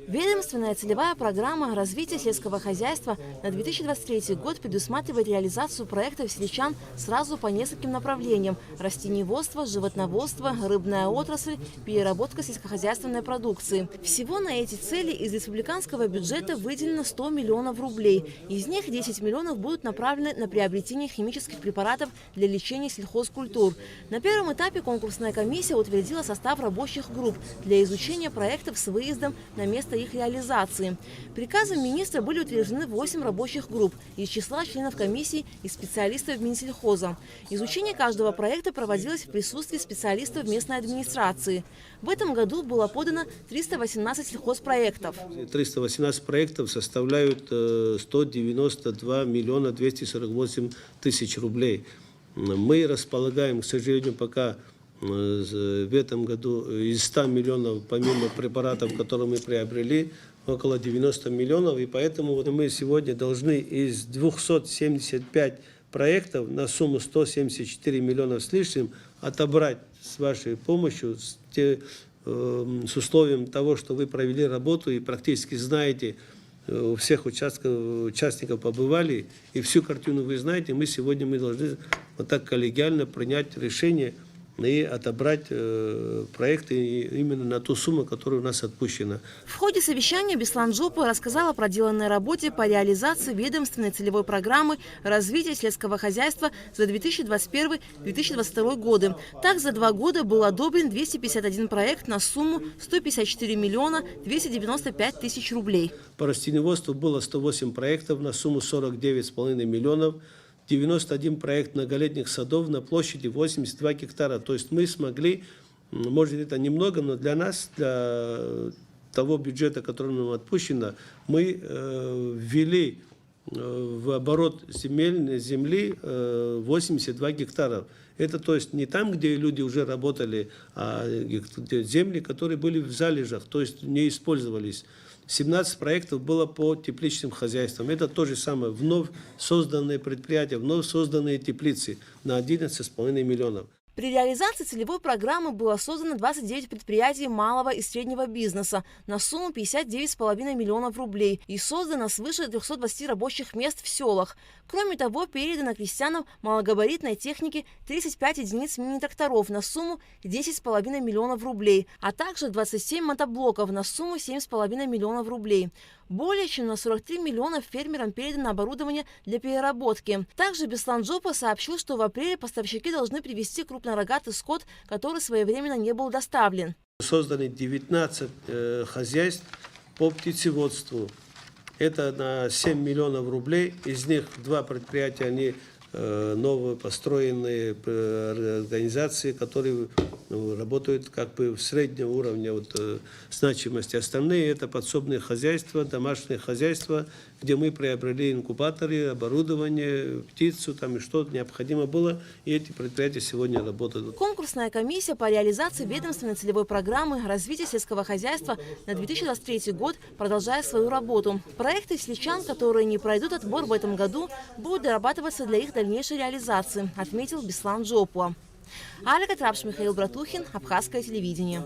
Ведомственная целевая программа развития сельского хозяйства на 2023 год предусматривает реализацию проектов сельчан сразу по нескольким направлениям – растениеводство, животноводство, рыбная отрасль, переработка сельскохозяйственной продукции. Всего на эти цели из республиканского бюджета выделено 100 миллионов рублей. Из них 10 миллионов будут направлены на приобретение химических препаратов для лечения сельхозкультур. На первом этапе конкурсная комиссия утвердила состав рабочих групп для изучения проектов с выездом на место их реализации. Приказом министра были утверждены 8 рабочих групп из числа членов комиссии и специалистов Минсельхоза. Изучение каждого проекта проводилось в присутствии специалистов местной администрации. В этом году было подано 318 сельхозпроектов. 318 проектов составляют 192 миллиона 248 тысяч рублей. Мы располагаем, к сожалению, пока в этом году из 100 миллионов, помимо препаратов, которые мы приобрели, около 90 миллионов. И поэтому мы сегодня должны из 275 проектов на сумму 174 миллиона с лишним отобрать с вашей помощью, с условием того, что вы провели работу и практически знаете, у всех участников побывали, и всю картину вы знаете. Мы должны вот так коллегиально принять решение и отобрать проекты именно на ту сумму, которая у нас отпущена. В ходе совещания Беслан Жопа рассказал о проделанной работе по реализации ведомственной целевой программы развития сельского хозяйства за 2021-2022 годы. Так, за 2 года был одобрен 251 проект на сумму 154 миллиона 295 тысяч рублей. По растениеводству было 108 проектов на сумму 49,5 миллионов. 91 проект многолетних садов на площади 82 гектара. То есть мы смогли, может это немного, но для нас, для того бюджета, который нам отпущено, мы ввели в оборот земли 82 гектара. Это то есть не там, где люди уже работали, а земли, которые были в залежах, то есть не использовались. 17 проектов было по тепличным хозяйствам. Это то же самое, вновь созданные предприятия, вновь созданные теплицы на 11,5 миллионов. При реализации целевой программы было создано 29 предприятий малого и среднего бизнеса на сумму 59,5 миллионов рублей и создано свыше 320 рабочих мест в селах. Кроме того, передано крестьянам малогабаритной техники 35 единиц мини-тракторов на сумму 10,5 миллионов рублей, а также 27 мотоблоков на сумму 7,5 миллионов рублей. Более чем на 43 миллионов фермерам передано оборудование для переработки. Также Беслан Жопа сообщил, что в апреле поставщики должны привезти крупнорогатый скот, который своевременно не был доставлен. Созданы 19 хозяйств по птицеводству. Это на 7 миллионов рублей. Из них 2 предприятия, они новые построенные организации, которые работают как бы в среднем уровне значимости. Остальные это подсобные хозяйства, домашние хозяйства, где мы приобрели инкубаторы, оборудование, птицу, там и что необходимо было, и эти предприятия сегодня работают. Конкурсная комиссия по реализации ведомственной целевой программы развития сельского хозяйства на 2023 год продолжает свою работу. Проекты сельчан, которые не пройдут отбор в этом году, будут дорабатываться для их дальнейшей реализации, отметил Беслан Жопа. Алика Трапш, Михаил Братухин, Абхазское телевидение.